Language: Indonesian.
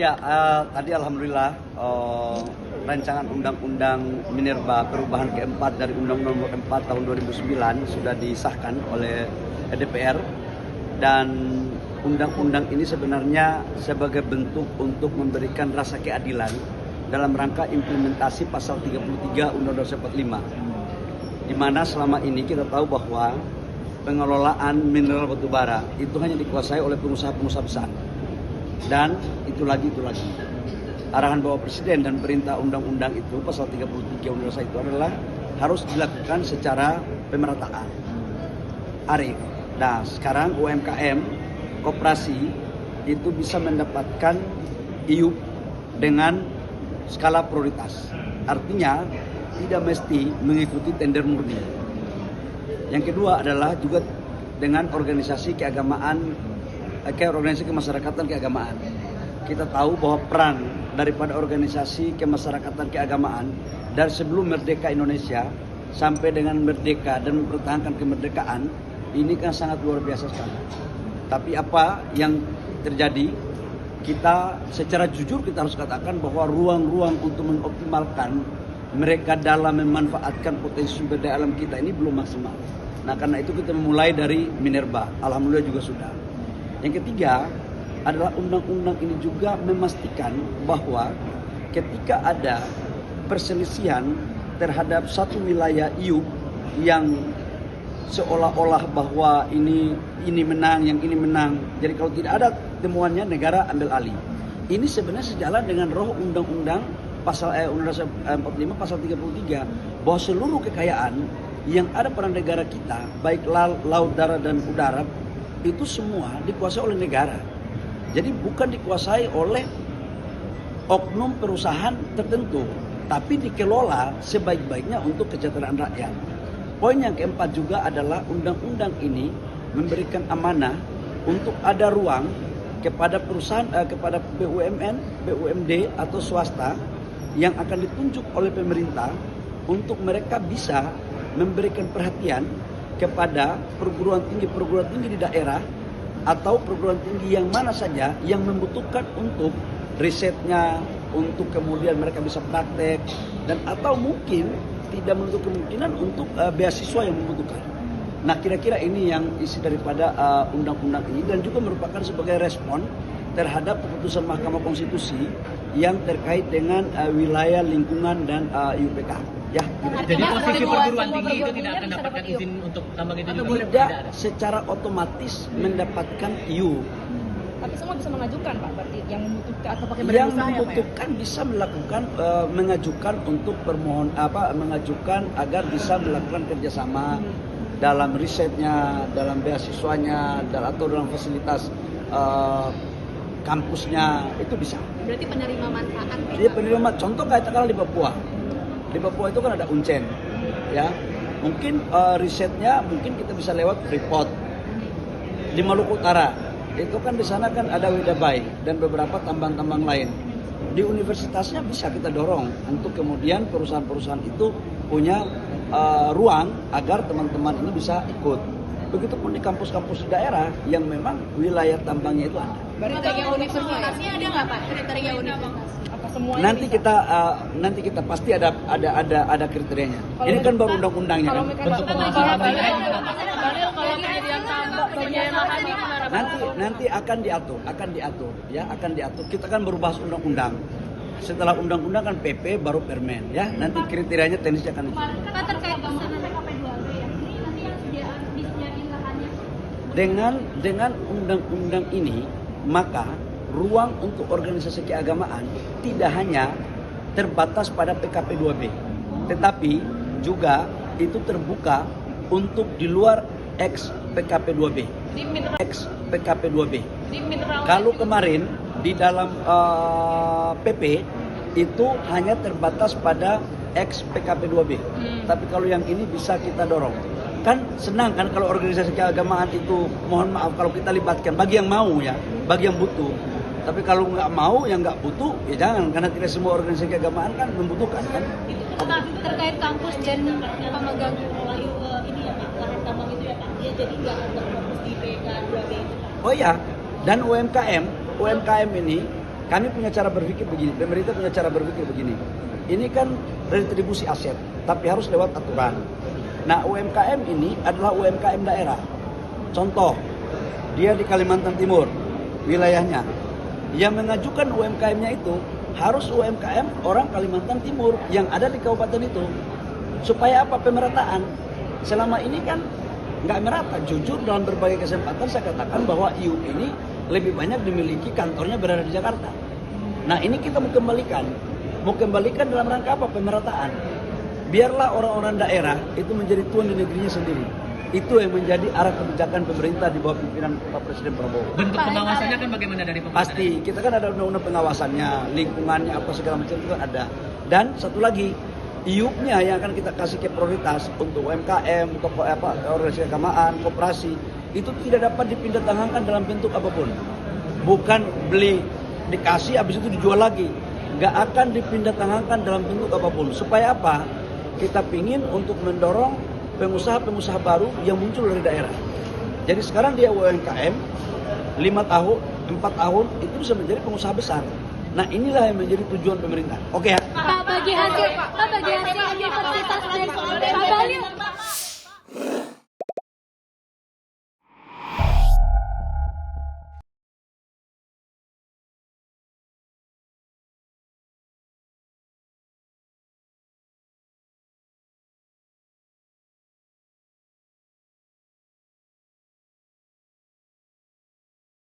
Ya, tadi alhamdulillah rancangan undang-undang Minerba perubahan keempat dari Undang-Undang Nomor 4 Tahun 2009 sudah disahkan oleh DPR, dan undang-undang ini sebenarnya sebagai bentuk untuk memberikan rasa keadilan dalam rangka implementasi pasal 33 Undang-Undang 45, di mana selama ini kita tahu bahwa pengelolaan mineral batubara itu hanya dikuasai oleh pengusaha-pengusaha besar. Dan itu lagi. Arahan Bapak Presiden dan perintah undang-undang itu, pasal 33 undang-undang itu adalah harus dilakukan secara pemerataan. Arif. Nah, sekarang UMKM, koperasi itu bisa mendapatkan IUP dengan skala prioritas. Artinya tidak mesti mengikuti tender murni. Yang kedua adalah juga dengan organisasi keagamaan, organisasi kemasyarakatan keagamaan. Kita tahu bahwa peran daripada organisasi kemasyarakatan keagamaan dari sebelum merdeka Indonesia sampai dengan merdeka dan mempertahankan kemerdekaan ini kan sangat luar biasa sekali. Tapi apa yang terjadi, kita secara jujur kita harus katakan bahwa ruang-ruang untuk mengoptimalkan mereka dalam memanfaatkan potensi sumber daya alam kita ini belum maksimal. Nah, karena itu kita memulai dari Minerba, alhamdulillah juga sudah. Yang ketiga adalah undang-undang ini juga memastikan bahwa ketika ada perselisihan terhadap satu wilayah IUP yang seolah-olah bahwa ini menang, yang ini menang. Jadi kalau tidak ada temuannya, negara ambil alih. Ini sebenarnya sejalan dengan roh undang-undang pasal Undang-Undang 45 pasal 33, bahwa seluruh kekayaan yang ada pada negara kita, baik laut, darat dan udara, itu semua dikuasai oleh negara. Jadi bukan dikuasai oleh oknum perusahaan tertentu, tapi dikelola sebaik-baiknya untuk kesejahteraan rakyat. Poin yang keempat juga adalah undang-undang ini memberikan amanah untuk ada ruang kepada perusahaan, kepada BUMN, BUMD atau swasta yang akan ditunjuk oleh pemerintah untuk mereka bisa memberikan perhatian kepada perguruan tinggi di daerah atau perguruan tinggi yang mana saja yang membutuhkan untuk risetnya, untuk kemudian mereka bisa praktek, dan atau mungkin tidak menutup kemungkinan untuk beasiswa yang membutuhkan. Nah, kira-kira ini yang isi daripada undang-undang ini, dan juga merupakan sebagai respon terhadap keputusan Mahkamah Konstitusi yang terkait dengan wilayah lingkungan dan IUPK. Ya, gitu. Jadi posisi perguruan tinggi itu tidak akan dapatkan izin untuk tambang itu juga tidak secara otomatis mendapatkan IUP. Tapi semua bisa mengajukan, Pak, berarti yang membutuhkan atau pakai yang membutuhkan bisa melakukan mengajukan untuk mengajukan agar bisa melakukan kerjasama dalam risetnya, dalam beasiswanya, atau dalam fasilitas kampusnya, itu bisa. Berarti penerima manfaat. Iya, penerima. Contoh katakanlah di Papua. Di Papua itu kan ada Uncen, ya. Mungkin risetnya mungkin kita bisa lewat Freeport. Di Maluku Utara itu kan di sana kan ada Wedabai dan beberapa tambang-tambang lain. Di universitasnya bisa kita dorong untuk kemudian perusahaan-perusahaan itu punya ruang agar teman-teman ini bisa ikut. Begitupun di kampus-kampus di daerah yang memang wilayah tambangnya itu ada. Kriteria universitasnya ada nggak, Pak? Kriteria universitas? Nanti kita pasti ada kriterianya. Ini kan baru undang-undangnya kan. Nanti akan diatur ya, akan diatur. Kita kan baru bahas undang-undang. Setelah undang-undang kan PP baru permen ya. Nanti kriterianya teknisnya akan Pak, terkait pesanan PKP2B ya. Ini nanti yang disediakan lahannya. Dengan undang-undang ini, maka ruang untuk organisasi keagamaan tidak hanya terbatas pada PKP2B, tetapi juga itu terbuka untuk di luar ex PKP2B. Kalau kemarin di dalam PP itu hanya terbatas pada ex PKP2B, tapi kalau yang ini bisa kita dorong. Kan senang kan kalau organisasi keagamaan itu, mohon maaf kalau kita libatkan bagi yang mau ya, bagi yang butuh. Tapi kalau nggak mau, yang nggak butuh, ya jangan. Karena tidak semua organisasi keagamaan kan membutuhkan kan. Pak, terkait kampus dan pemegang ini ya Pak, lahan tambang itu ya Pak, dia jadi nggak terfokus di PK2B itu Pak. Oh ya, dan UMKM ini Kami punya cara berpikir begini, pemerintah punya cara berpikir begini. Ini kan retribusi aset, tapi harus lewat aturan. Nah, UMKM ini adalah UMKM daerah. Contoh, dia di Kalimantan Timur, wilayahnya. Yang mengajukan UMKM-nya itu harus UMKM orang Kalimantan Timur yang ada di kabupaten itu. Supaya apa? Pemerataan. Selama ini kan nggak merata. Jujur dalam berbagai kesempatan saya katakan bahwa IUP ini lebih banyak dimiliki kantornya berada di Jakarta. Nah, ini kita mau kembalikan. Mau kembalikan dalam rangka apa? Pemerataan. Biarlah orang-orang daerah itu menjadi tuan di negerinya sendiri. Itu yang menjadi arah kebijakan pemerintah di bawah pimpinan Pak Presiden Prabowo. Bentuk pengawasannya kan bagaimana dari pemerintah? Pasti, kita kan ada undang-undang pengawasannya, lingkungannya apa segala macam itu ada. Dan satu lagi, IUP-nya yang akan kita kasih ke prioritas untuk UMKM, untuk organisasi keagamaan, koperasi, itu tidak dapat dipindah tangankan dalam bentuk apapun. Bukan beli, dikasih, habis itu dijual lagi. Nggak akan dipindah tangankan dalam bentuk apapun. Supaya apa? Kita pingin untuk mendorong pengusaha-pengusaha baru yang muncul dari daerah. Jadi sekarang dia UMKM 5 tahun, 4 tahun itu bisa menjadi pengusaha besar. Nah, inilah yang menjadi tujuan pemerintah. Oke ya? Pak, bagi hasil universitas dan